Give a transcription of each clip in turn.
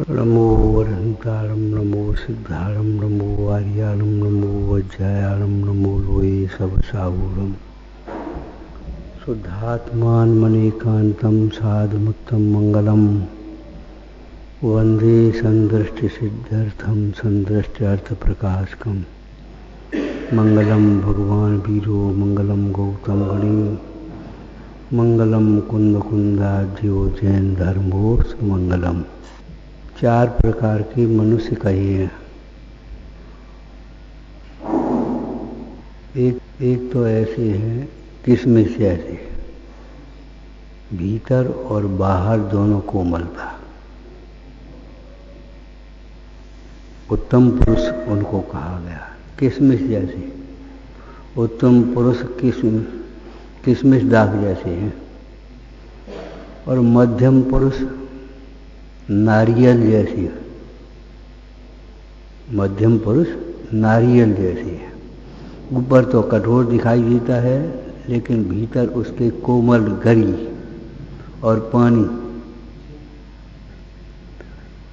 नमो वरहंतारं नमो सिद्धारं नमो आर्याणं नमो वज्रायाणं नमो लोये सबसाहूरम् शुद्धात्मानमनेकान्तं साधुमुत्तम मंगलम वंदे संदृष्टिसिद्ध्यर्थं संदृष्ट्यर्थप्रकाशकम् मंगलम भगवान वीरो मंगलम गौतम गणे मंगलम कुंद कुंदाद्यो जैन धर्मोस मंगलम। चार प्रकार के मनुष्य कहे हैं। एक तो ऐसे हैं किस्में से ऐसे, भीतर और बाहर दोनों कोमलता। उत्तम पुरुष उनको कहा गया। किस्मिस जैसे, उत्तम पुरुष किस्मिस दाग जैसे हैं, और मध्यम पुरुष नारियल जैसी है। मध्यम पुरुष नारियल जैसी है। ऊपर तो कठोर दिखाई देता है, लेकिन भीतर उसके कोमल गरी और पानी।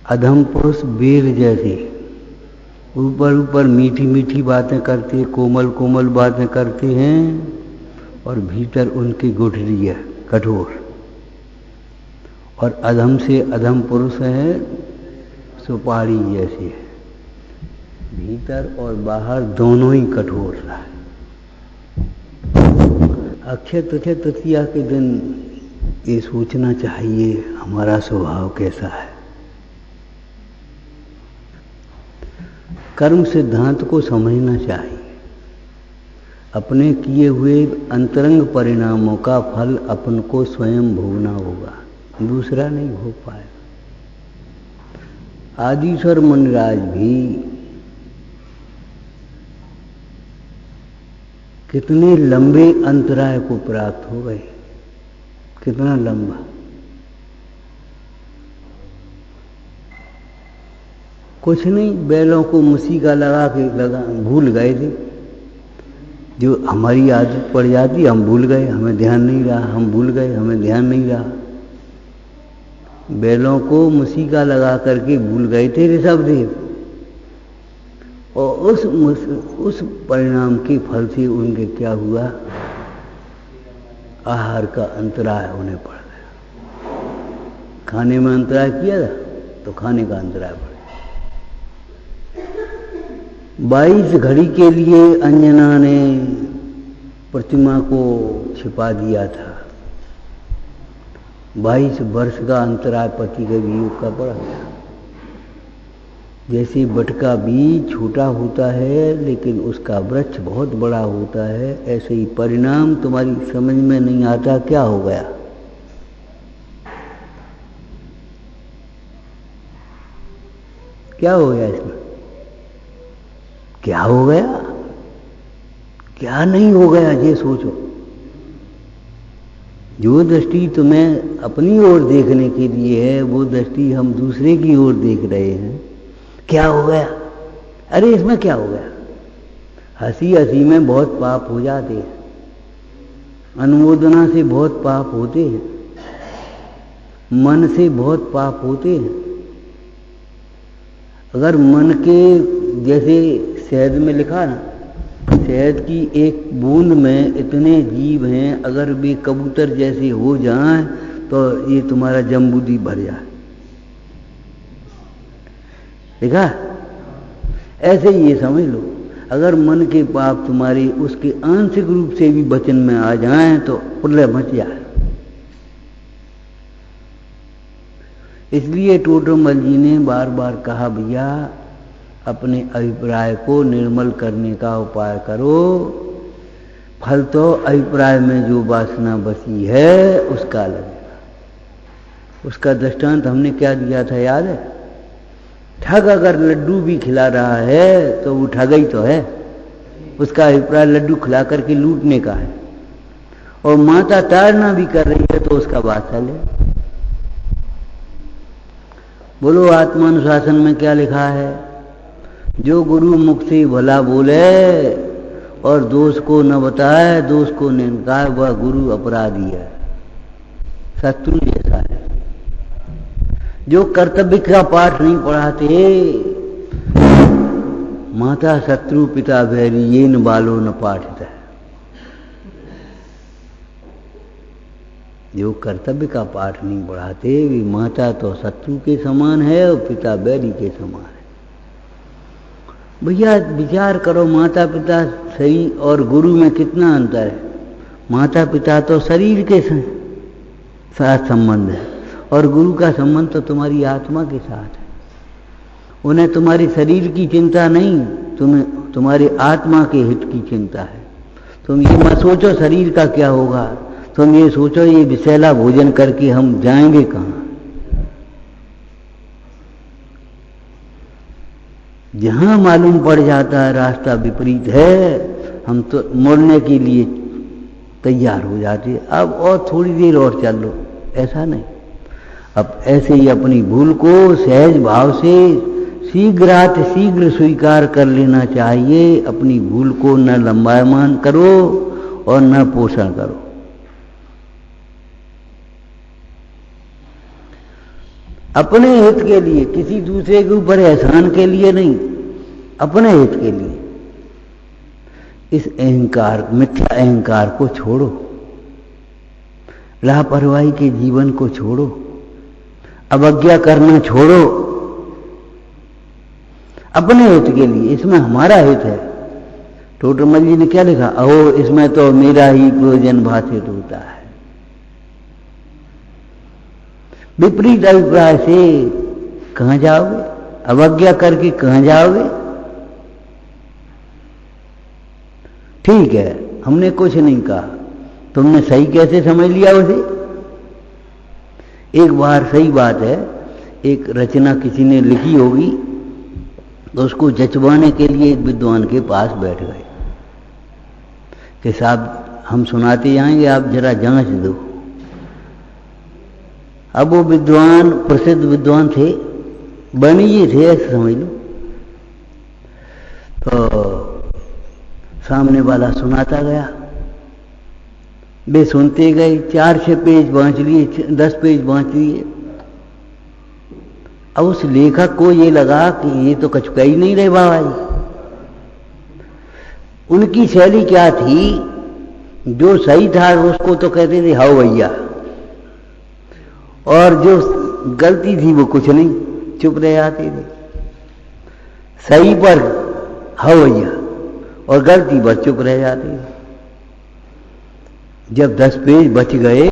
अधम पुरुष बेर जैसे, ऊपर ऊपर मीठी मीठी बातें करते, कोमल कोमल बातें करते हैं, और भीतर उनकी गुठरी है कठोर। और अधम से अधम पुरुष है सुपारी जैसे है, भीतर और बाहर दोनों ही कठोर रहा है। अक्षय तृतीया के दिन ये सोचना चाहिए हमारा स्वभाव कैसा है। कर्म सिद्धांत को समझना चाहिए। अपने किए हुए अंतरंग परिणामों का फल अपन को स्वयं भोगना होगा, दूसरा नहीं भोग पाएगा। आदिश्वर मुनिराज भी कितने लंबे अंतराय को प्राप्त हो गए। कितना लंबा, कुछ नहीं, बैलों को मुसीका लगा भूल गए थे। जो हमारी आदत पड़ जाती, हम भूल गए, हमें ध्यान नहीं रहा, हम भूल गए, हमें ध्यान नहीं रहा। बैलों को मुसीका लगा करके भूल गए थे ऋषभदेव, और उस परिणाम के फल से उनके क्या हुआ, आहार का अंतराय होने पड़ गया। खाने में अंतराय किया था तो खाने का अंतराय पड़ गया। 22 घड़ी के लिए अंजना ने प्रतिमा को छिपा दिया था। 22 वर्ष का अंतराय पति के वियोग का पड़ा गया। जैसे बटका बीज छोटा होता है लेकिन उसका वृक्ष बहुत बड़ा होता है, ऐसे ही परिणाम तुम्हारी समझ में नहीं आता क्या हो गया। क्या हो गया इसमें, क्या हो गया, क्या नहीं हो गया, ये सोचो। जो दृष्टि तुम्हें अपनी ओर देखने के लिए है, वो दृष्टि हम दूसरे की ओर देख रहे हैं। क्या हो गया, अरे इसमें क्या हो गया। हंसी हंसी में बहुत पाप हो जाते हैं, अनुमोदना से बहुत पाप होते हैं, मन से बहुत पाप होते हैं। अगर मन के, जैसे शहद में लिखा ना, शहद की एक बूंद में इतने जीव हैं, अगर वे कबूतर जैसे हो जाएं तो ये तुम्हारा जम्बूद्वीप भर जाए। देखा, ऐसे ही ये समझ लो, अगर मन के पाप तुम्हारे उसके आंशिक रूप से भी वचन में आ जाएं तो प्रलय मच जाए। इसलिए टोडरमल जी ने बार बार कहा, भैया अपने अभिप्राय को निर्मल करने का उपाय करो। फल तो अभिप्राय में जो वासना बसी है उसका लगेगा। उसका दृष्टांत हमने क्या दिया था, याद है? ठग अगर लड्डू भी खिला रहा है तो वो ठग ही तो है। उसका अभिप्राय लड्डू खिला करके लूटने का है, और माता ताड़ना भी कर रही है तो उसका वात्सल्य है। बोलो आत्मानुशासन में क्या लिखा है? जो गुरु मुख से भला बोले और दोष को न बताए, दोष को न इनकार, वह गुरु अपराधी है, शत्रु जैसा है। जो कर्तव्य का पाठ नहीं पढ़ाते, माता शत्रु पिता बैरी ये न बालो न पाठित है। जो कर्तव्य का पाठ नहीं पढ़ाते वे माता तो शत्रु के समान है और पिता बैरी के समान है। भैया विचार करो, माता पिता सही और गुरु में कितना अंतर है। माता पिता तो शरीर के साथ संबंध है और गुरु का संबंध तो तुम्हारी आत्मा के साथ है। उन्हें तुम्हारी शरीर की चिंता नहीं, तुम्हें तुम्हारी आत्मा के हित की चिंता है। तुम ये मत सोचो शरीर का क्या होगा, तुम ये सोचो ये विषैला भोजन करके हम जाएंगे कहाँ। जहां मालूम पड़ जाता है रास्ता विपरीत है, हम तो मुड़ने के लिए तैयार हो जाते। अब और थोड़ी देर और चल लो, ऐसा नहीं। अब ऐसे ही अपनी भूल को सहज भाव से शीघ्र स्वीकार कर लेना चाहिए। अपनी भूल को न लंबायमान करो और न पोषण करो। अपने हित के लिए, किसी दूसरे के ऊपर एहसान के लिए नहीं, अपने हित के लिए। इस अहंकार, मिथ्या अहंकार को छोड़ो, लापरवाही के जीवन को छोड़ो, अवज्ञा करना छोड़ो, अपने हित के लिए। इसमें हमारा हित है। टोटरमल जी ने क्या लिखा, अहो इसमें तो मेरा ही प्रयोजन भाषित होता है। विपरीत अभिप्राय से कहां जाओगे, अवज्ञा करके कहां जाओगे। ठीक है, हमने कुछ नहीं कहा, तुमने सही कैसे समझ लिया उसे। एक बार सही बात है, एक रचना किसी ने लिखी होगी तो उसको जचवाने के लिए एक विद्वान के पास बैठ गए कि साहब हम सुनाते जाएंगे, आप जरा जांच दो। अब वो विद्वान प्रसिद्ध विद्वान थे, वाणिज्य थे ऐसे समझ लो। तो सामने वाला सुनाता गया, वे सुनते गए, 4-6 पेज बांच लिए, 10 पेज बांच लिए। अब उस लेखक को ये लगा कि ये तो कछ कह ही नहीं रहे बाबा जी। उनकी शैली क्या थी, जो सही था उसको तो कहते थे हाओ भैया, और जो गलती थी वो कुछ नहीं, चुप रह जाते थे। सही पर हाओ भैया और गलती पर चुप रह जाते थे। जब 10 पेज बच गए,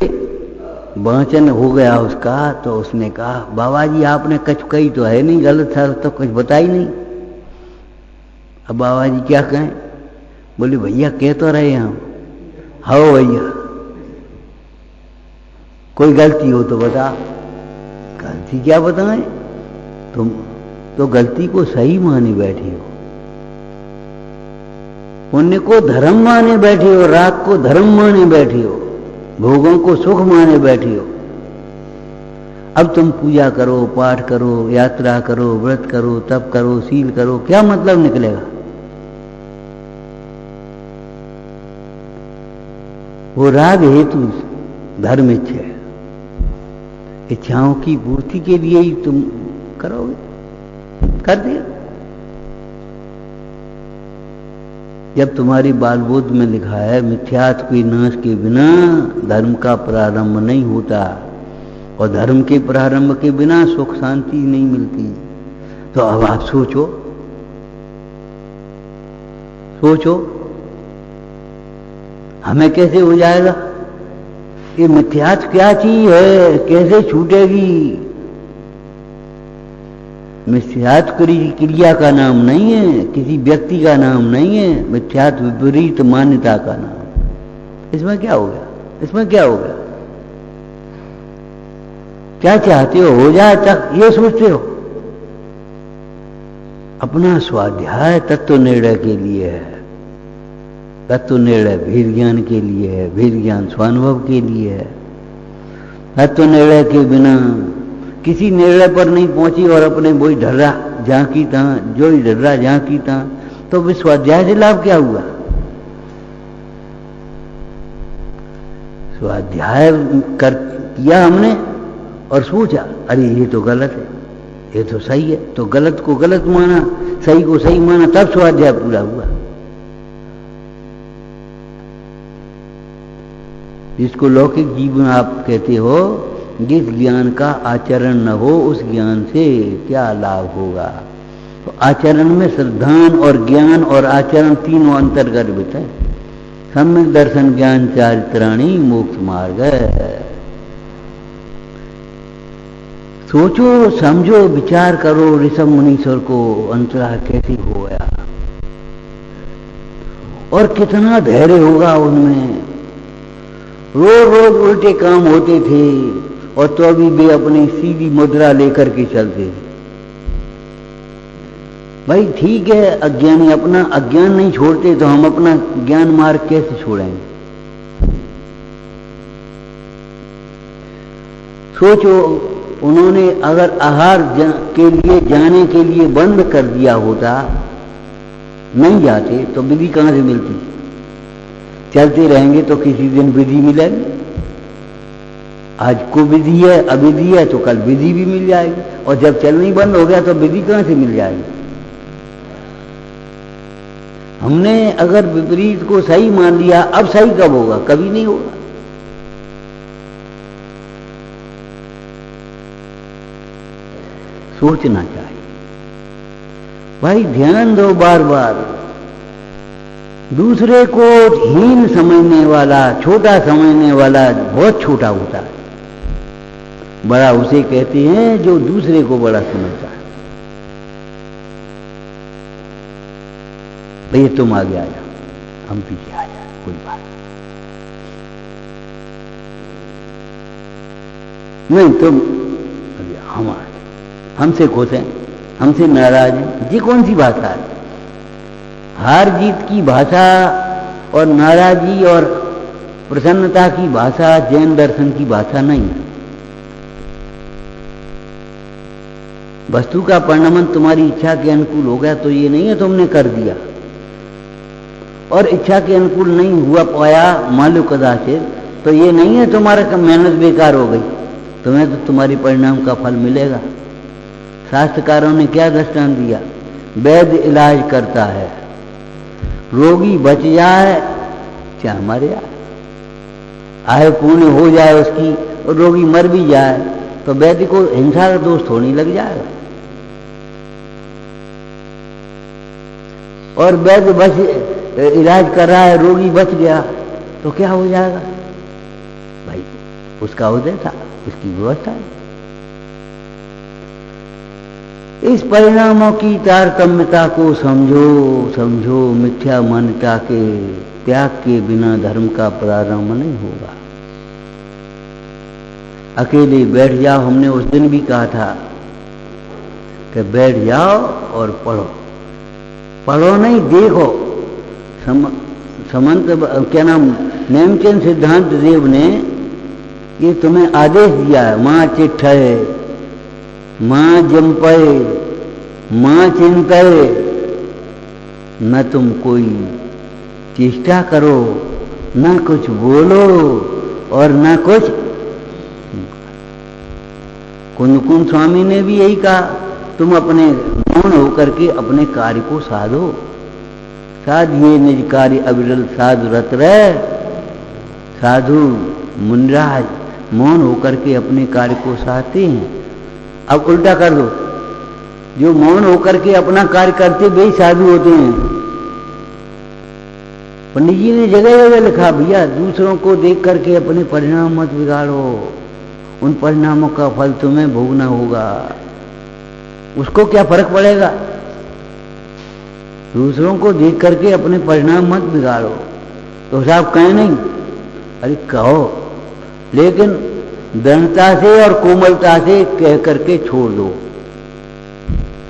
वाचन हो गया उसका, तो उसने कहा बाबा जी आपने कुछ कही तो है नहीं, गलत था तो कुछ बता ही नहीं। अब बाबा जी क्या कहें, बोले भैया कह तो रहे हम, हाओ भैया, कोई गलती हो तो बता। गलती क्या बताएं, तुम तो गलती को सही माने बैठे हो, पुण्य को धर्म माने बैठे हो, राग को धर्म माने बैठे हो, भोगों को सुख माने बैठे हो। अब तुम पूजा करो, पाठ करो, यात्रा करो, व्रत करो, तप करो, शील करो, क्या मतलब निकलेगा। वो राग हेतु धर्म इच्छा, इच्छाओं की पूर्ति के लिए ही तुम करोगे, कर दिया। जब तुम्हारी बाल बोध में लिखा है मिथ्यात्व के नाश के बिना धर्म का प्रारंभ नहीं होता और धर्म के प्रारंभ के बिना सुख शांति नहीं मिलती, तो अब आप सोचो, सोचो हमें कैसे हो जाएगा। ये मिथ्यात्व क्या चीज है, कैसे छूटेगी। मिथ्यात्व क्रिया का नाम नहीं है, किसी व्यक्ति का नाम नहीं है, मिथ्यात्व विपरीत मान्यता का नाम। इसमें क्या हो गया, इसमें क्या हो गया, क्या चाहते हो जाए तक ये सोचते हो। अपना स्वाध्याय तत्व निर्णय के लिए है, तत्व निर्णय भेद ज्ञान के लिए है, भेद ज्ञान स्वानुभव के लिए है। तत्व निर्णय के बिना किसी निर्णय पर नहीं पहुंची और अपने वही ढर्रा झांकी था, जो ही ढर्रा झांकी था, तो फिर स्वाध्याय से लाभ क्या हुआ। स्वाध्याय कर किया हमने और सोचा अरे ये तो गलत है, ये तो सही है, तो गलत को गलत माना, सही को सही माना, तब स्वाध्याय पूरा हुआ। जिसको लौकिक जीवन आप कहते हो, जिस ज्ञान का आचरण न हो उस ज्ञान से क्या लाभ होगा। तो आचरण में श्रद्धान और ज्ञान और आचरण तीनों अंतर्गत है। सम्यक दर्शन ज्ञान चारित्राणी मोक्ष मार्ग है। सोचो समझो विचार करो, ऋषभ मुनीश्वर को अंतराह कैसे हो गया और कितना धैर्य होगा उनमें। रोज रोज उल्टे काम होते थे और तो अभी वे अपनी सीधी मुद्रा लेकर के चलते। भाई ठीक है, अज्ञानी अपना अज्ञान नहीं छोड़ते तो हम अपना ज्ञान मार्ग कैसे छोड़ेंगे। सोचो उन्होंने अगर आहार के लिए जाने के लिए बंद कर दिया होता, नहीं जाते तो विधि कहां से मिलती। चलते रहेंगे तो किसी दिन विधि मिलेगी। आज को विधि है, अविधि है, तो कल विधि भी मिल जाएगी, और जब चलनी बंद हो गया तो विधि कहां से मिल जाएगी। हमने अगर विपरीत को सही मान लिया, अब सही कब होगा, कभी नहीं होगा। सोचना चाहिए भाई, ध्यान दो बार बार। दूसरे को हीन समझने वाला, छोटा समझने वाला बहुत छोटा होता है। बड़ा उसे कहते हैं जो दूसरे को बड़ा समझता है। भैया तुम आगे आ जाओ, हम पीछे आ जाए, कोई बात नहीं। तुम हम हमसे खुश हैं, हमसे नाराज हैं, ये कौन सी भाषा है। हार जीत की भाषा और नाराजी और प्रसन्नता की भाषा जैन दर्शन की भाषा नहीं है। वस्तु का परिणाम तुम्हारी इच्छा के अनुकूल हो गया तो ये नहीं है तुमने कर दिया, और इच्छा के अनुकूल नहीं हुआ पाया मालूम कदाचित, तो ये नहीं है तुम्हारा मेहनत बेकार हो गई, तुम्हें तो तुम्हारी परिणाम का फल मिलेगा। शास्त्रकारों ने क्या दृष्टांत दिया, वैद्य इलाज करता है, रोगी बच जाए चाहे मर जाए, आय पूर्ण हो जाए उसकी, और रोगी मर भी जाए तो वैद्य को हिंसा का दोष थोड़ी लग जाएगा। और वैद्य बच इलाज कर रहा है, रोगी बच गया तो क्या हो जाएगा भाई, उसका उदय था, उसकी व्यवस्था है। इस परिणामों की तारतम्यता को समझो समझो। मिथ्या मान्यता के त्याग के बिना धर्म का प्रारंभ नहीं होगा। अकेले बैठ जाओ, हमने उस दिन भी कहा था कि बैठ जाओ और पढ़ो। पढ़ो नहीं, देखो। समंत क्या नाम, नेमचंद सिद्धांत देव ने ये तुम्हें आदेश दिया है, मां चिट्ठे, मां जंपे, मां चिंतये, न तुम कोई चेष्टा करो, न कुछ बोलो और न कुछ। कुंद स्वामी ने भी यही कहा, तुम अपने मौन होकर के अपने कार्य को साधो। साधिए निज कार्य अविरल साधु रत रहे। साधु मुनिराज मौन होकर के अपने कार्य को साधते हैं। अब उल्टा कर दो, जो मौन होकर के अपना कार्य करते वे साधु होते हैं। पंडित जी ने जगह जगह लिखा, भैया दूसरों को देख करके अपने परिणाम मत बिगाड़ो, उन परिणामों का फल तुम्हें भोगना होगा। उसको क्या फर्क पड़ेगा, दूसरों को देख करके अपने परिणाम मत बिगाड़ो। तो साहब कहें नहीं, अरे कहो, लेकिन दृढ़ता से और कोमलता से कह करके छोड़ दो।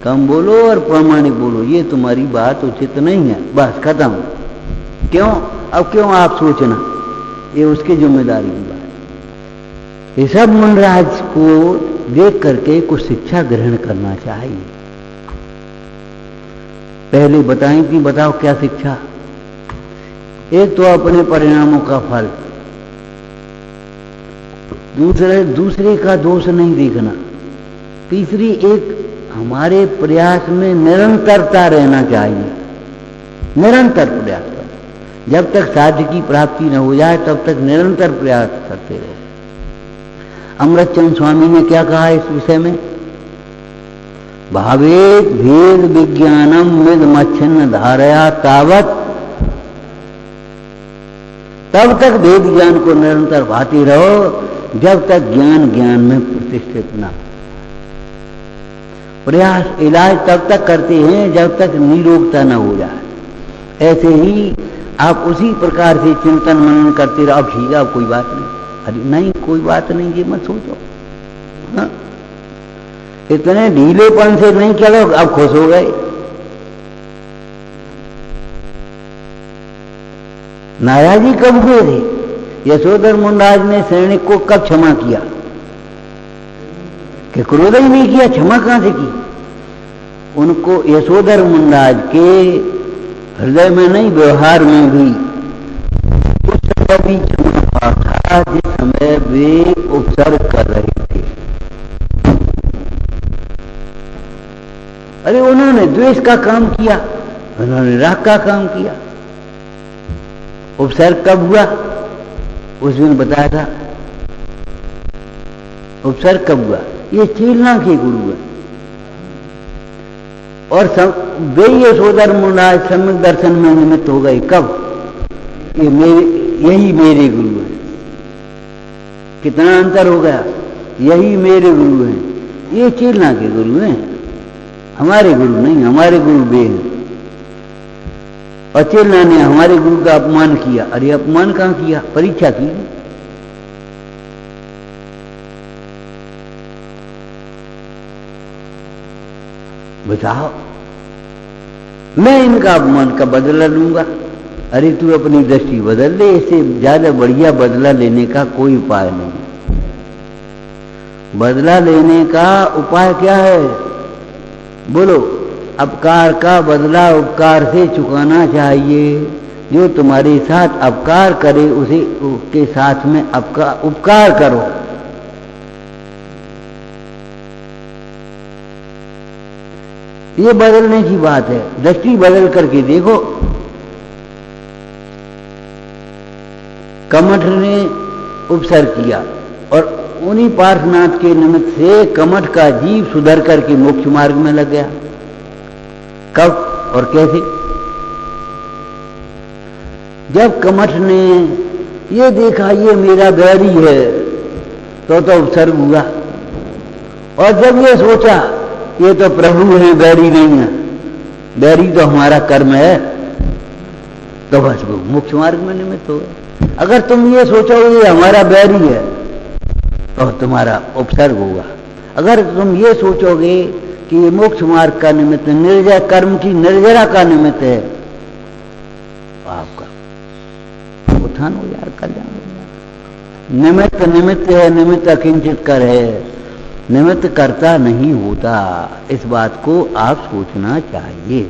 कम बोलो और प्रामाणिक बोलो, ये तुम्हारी बात उचित नहीं है, बस खत्म। क्यों, अब क्यों आप सोचना, ये उसकी जिम्मेदारी की बात। ये सब मुनिराज को देख करके कुछ शिक्षा ग्रहण करना चाहिए। पहले बताएं कि बताओ क्या शिक्षा। एक तो अपने परिणामों का फल, दूसरे का दोष नहीं देखना। तीसरी, एक हमारे प्रयास में निरंतरता रहना चाहिए, निरंतर प्रयास कर। जब तक साध्य की प्राप्ति न हो जाए तब तक निरंतर प्रयास करते रहो। अमृतचंद स्वामी ने क्या कहा इस विषय में? भावेत भेद विज्ञानम मिद मच्छिन्न धारया तावत, तब तक भेद ज्ञान को निरंतर भाते रहो जब तक ज्ञान में प्रतिष्ठित ना। प्रयास इलाज तब तक करते हैं जब तक निरोगता न हो जाए। ऐसे ही आप उसी प्रकार से चिंतन मनन करते रहो। अब ठीक है, अब कोई बात नहीं, अरे नहीं कोई बात नहीं, ये मत सोचो। हाँ? इतने ढीलेपन से नहीं चलो, अब खुश हो गए। नाराजी कब हुए थे? यशोधर मुंडाज ने सैनिक को कब क्षमा किया? कि क्रोध ही नहीं किया, क्षमा कहां से की? उनको यशोधर मुंडाज के हृदय में नहीं, व्यवहार में भी उस समय भी क्षमा पाप था जिस समय वे उपसर्ग कर रहे थे। अरे उन्होंने द्वेष का काम किया, उन्होंने राग का काम किया। उपसर्ग कब हुआ? उस दिन बताया था। उपसर्ग कब हुआ? ये चेलना के गुरु है। और वे यशोधर मुंडाज सम्यक दर्शन में निमित्त हो गए। कब? यही मेरे गुरु हैं। कितना अंतर हो गया? यही मेरे गुरु हैं। ये चेलना के गुरु हैं, हमारे गुरु नहीं। हमारे गुरु वे हैं। और चेलना ने हमारे गुरु का अपमान किया। अरे अपमान कहां किया? परीक्षा की। बताओ, मैं इनका अपमान का बदला लूंगा। अरे तू अपनी दृष्टि बदल ले, इससे ज्यादा बढ़िया बदला लेने का कोई उपाय नहीं। बदला लेने का उपाय क्या है? बोलो। अपकार का बदला उपकार से चुकाना चाहिए। जो तुम्हारे साथ अपकार करे उसे उसके साथ में उपकार करो। ये बदलने की बात है। दृष्टि बदल करके देखो। कमठ ने उपसर्ग किया और उन्हीं पार्श्वनाथ के निमित्त से कमठ का जीव सुधर करके मोक्ष मार्ग में लग गया। कब और कैसे? जब कमठ ने ये देखा ये मेरा बैरी है तो उपसर्ग हुआ। और जब ये सोचा ये तो प्रभु है, बैरी नहीं है, बैरी तो हमारा कर्म है, तो बस वो मोक्ष मार्ग में निमित्त हो गए। अगर तुम ये सोचोगे ये हमारा बैरी है तो तुम्हारा उपसर्ग होगा। अगर तुम ये सोचोगे कि ये मोक्ष मार्ग का निमित्त, निर्जय कर्म की निर्जरा का निमित्त है, तो आपका उत्थान हो जाए, कल्याण हो जाए। निमित्त निमित्त है, निमित्त अकिंचित कर है, निमित्त करता नहीं होता। इस बात को आप सोचना चाहिए।